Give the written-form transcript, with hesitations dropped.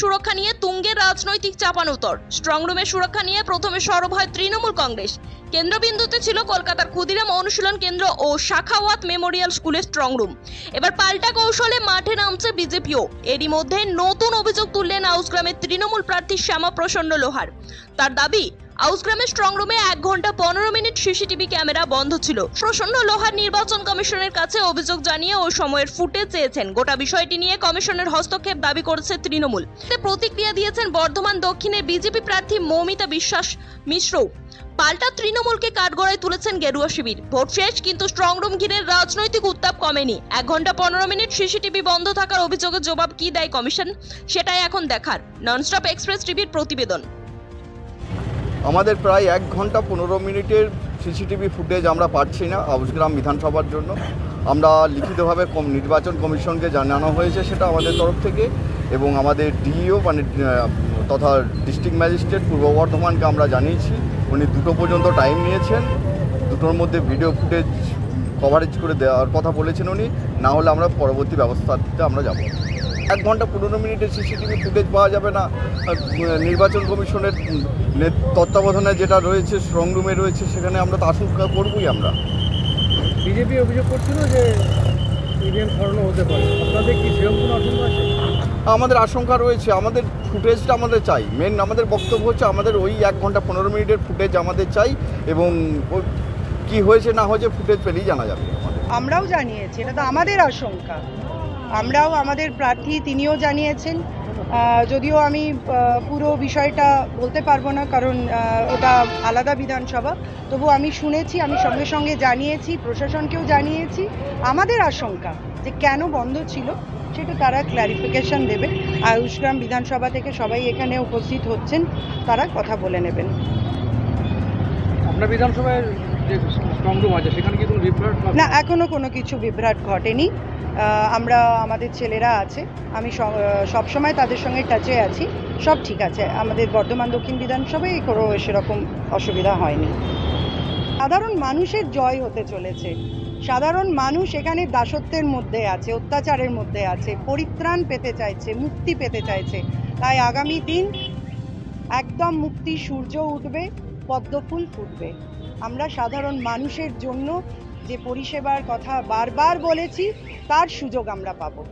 সুরক্ষা নিয়ে তুঙ্গের রাজনৈতিক চাপানোতর। স্ট্রংরুমের সুরক্ষা নিয়ে প্রথমে সরব হয় তৃণমূল কংগ্রেস। কেন্দ্রবিন্দুতে ছিল কলকাতার ক্ষুদিরাম অনুশীলন কেন্দ্র ও শাখাওয়াত মেমোরিয়াল স্কুলের স্ট্রংরুম। এবার পাল্টা কৌশলে মাঠে নামছে বিজেপিও। এরই মধ্যে নতুন অভিযোগ তুললেন আউসগ্রামের তৃণমূল প্রার্থী শ্যামাপ্রসন্ন লোহার। তার দাবি, আউসগ্রামের স্ট্রংরুমে 1 ঘন্টা 15 মিনিট সিসিটিভি ক্যামেরা বন্ধ ছিল। প্রসন্ন লোহার নির্বাচন কমিশনের কাছে অভিযোগ জানিয়ে ওই সময়ের ফুটেজ চেয়েছেন। গোটা বিষয়টি নিয়ে কমিশনের হস্তক্ষেপ দাবি করেছে তৃণমূল। প্রতিক্রিয়া দিয়েছেন বর্ধমান দক্ষিণের বিজেপি প্রার্থী মৌমিতা বিশ্বাস মিশ্র। পাল্টা তৃণমূলকে কাঠগড়ায় তুলেছেন গেরুয়া শিবির। ভোট শেষ, কিন্তু স্ট্রংরুম ঘিরে রাজনৈতিক উত্তাপ কমেনি। 1 ঘন্টা 15 মিনিট সিসিটিভি বন্ধ থাকার অভিযোগের জবাব কি দেয় কমিশন, সেটাই এখন দেখার। ননস্টপ এক্সপ্রেস টিভির প্রতিবেদন। আমাদের প্রায় 1 ঘন্টা 15 মিনিটের সিসিটিভি ফুটেজ আমরা পাচ্ছি না আউসগ্রাম বিধানসভার জন্য। আমরা লিখিতভাবে নির্বাচন কমিশনকে জানানো হয়েছে সেটা আমাদের তরফ থেকে, এবং আমাদের ডিইও তথা ডিস্ট্রিক্ট ম্যাজিস্ট্রেট পূর্ব বর্ধমানকে আমরা জানিয়েছি। উনি 2টো পর্যন্ত টাইম নিয়েছেন, 2টোর মধ্যে ভিডিও ফুটেজ কভারেজ করে দেওয়ার কথা বলেছেন উনি। না হলে আমরা পরবর্তী ব্যবস্থাতে আমরা যাব। 1 ঘন্টা 15 মিনিটের সিসিটিভি ফুটেজ পাওয়া যাবে না। নির্বাচন কমিশনের তত্ত্বাবধানে যেটা রয়েছে স্ট্রংরুমে রয়েছে, সেখানে আমরা তো আশঙ্কা করবই। আমরা বিজেপি অভিযোগ করছিল যে ইভিএম সরানো হতে পারে, আপনাদের কি সেরকম কোনো আশঙ্কা আছে? আমাদের আশঙ্কা রয়েছে, আমাদের ফুটেজটা আমাদের চাই। মেন আমাদের বক্তব্য হচ্ছে আমাদের ওই 1 ঘন্টা 15 মিনিটের ফুটেজ আমাদের চাই, এবং কি হয়েছে না হয়েছে ফুটেজ পেলেই জানা যাবে। আমরাও জানিয়েছি, এটা তো আমাদের আশঙ্কা। আমরাও, আমাদের প্রার্থী তিনিও জানিয়েছেন। যদিও আমি পুরো বিষয়টা বলতে পারবো না, কারণ ওটা আলাদা বিধানসভা। তবু আমি শুনেছি, আমি সঙ্গে সঙ্গে জানিয়েছি, প্রশাসনকেও জানিয়েছি। আমাদের আশঙ্কা যে কেন বন্ধ ছিল সেটা তারা ক্ল্যারিফিকেশন দেবে। আউসগ্রাম বিধানসভা থেকে সবাই এখানে উপস্থিত হচ্ছেন, তারা কথা বলে নেবেন। আপনার বিধানসভায় যে স্ট্রংরুম আছে সেখানে কি কোনো বিভ্রাট? না, এখনো কোনো কিছু বিভ্রাট ঘটেনি। আমরা, আমাদের ছেলেরা আছে, আমি সবসময় তাদের সঙ্গে টাচে আছি, সব ঠিক আছে। আমাদের বর্ধমান দক্ষিণ বিধানসভায় কোনো সেরকম অসুবিধা হয়নি। সাধারণ মানুষের জয় হতে চলেছে। সাধারণ মানুষ এখানে দাসত্বের মধ্যে আছে, অত্যাচারের মধ্যে আছে, পরিত্রাণ পেতে চাইছে, মুক্তি পেতে চাইছে। তাই আগামী দিন একদম মুক্তি সূর্য উঠবে, পদ্মফুল ফুটবে। আমরা সাধারণ মানুষের জন্য যে পরিষেবার কথা বারবার বলেছি, তার সুযোগ আমরা পাবো।